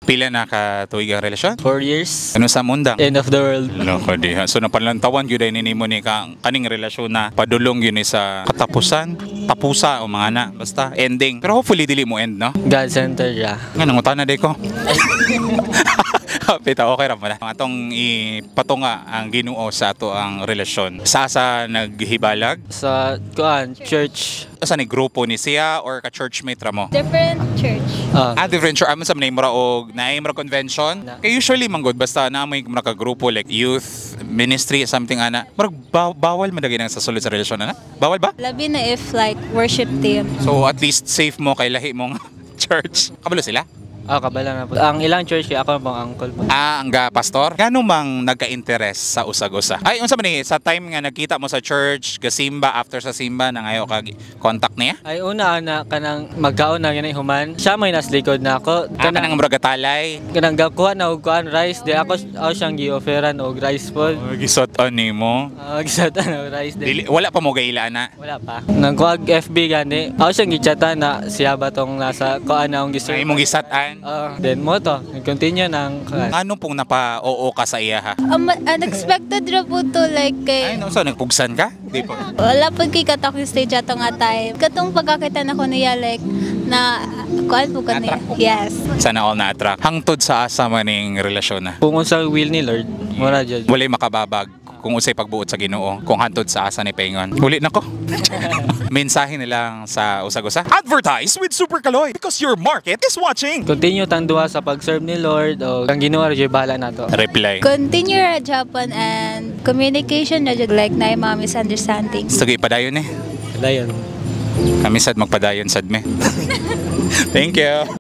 Pila na ka tuig ang relasyon? 4 years. Ano sa mundang? End of the world. Loko diha. So napalantawan gyud ni nimo ni kaning relasyon na padulong yun sa katapusan, tapusa o mga na, basta ending. Pero hopefully dili mo end, no? God center ya. Nga nangutana day ko. Pita okay ra pala. Atong ipatunga ang Ginoo sa ato ang relasyon. Sa naghibalag? Sa church. Sa ni grupo ni siya or ka churchmate ra mo? Different church. Different church. Amon sa name ra og naim ra convention. Kay usually manggod basta na may mga grupo like youth ministry something ana. Murag bawal man dagay nang sa sulod sa relasyon ana. Bawal ba? Labi na if like worship team. So at least safe mo kay lahi mong church. Kabalo sila? Kabala na po. Ang ilang church kay ako pang uncle po. Ang pastor? Gano mang nagka-interest sa usag-usa? Ay, unsa man ni sa time nga nagkita mo sa church, gasimba after sa simba nang ayo kag contact niya? Ay una na kanang magkaon na yan human. Siya may naslikod na ako. Kanang muragatalay. Kanang gakuha na og kuan rice, di ako siyang gi-offeran og rice po. Gisot-on nimo. Gisatan og rice din. Wala pa mo gaila na. Wala pa. Nang kuag FB gani. Ako siyang gichatan na siya ba tong nasa kuan na ang Ay imong gisatan. Then mo to, continue nang ano pong napa-oo ka sa iya ha? Unexpected ra po to like kay Ay, no, so nagpugsan ka? Di po. wala pud kay katak yung stage ato nga time. Katong pagkakita na ko niya like na kuan po kaniya. Yes. Sana all na-attract. Hangtod sa asa maning relasyon na. kung unsa will ni Lord, mura jud. Walay makababag kung unsay pagbuot sa Ginoo, kung hantod sa asa ni Paingon. Uli na ko. Mensahe nilang sa usag-usa. Advertise with Super Kaloy because your market is watching. Continue tang duha sa pag-serve ni Lord o ang Ginoo ra jud bala nato. Reply. Continue ra Japan and communication na jud like na yung mga misunderstanding. Sige, padayon eh. Dayon. Kami sad magpadayon sad me. Thank you.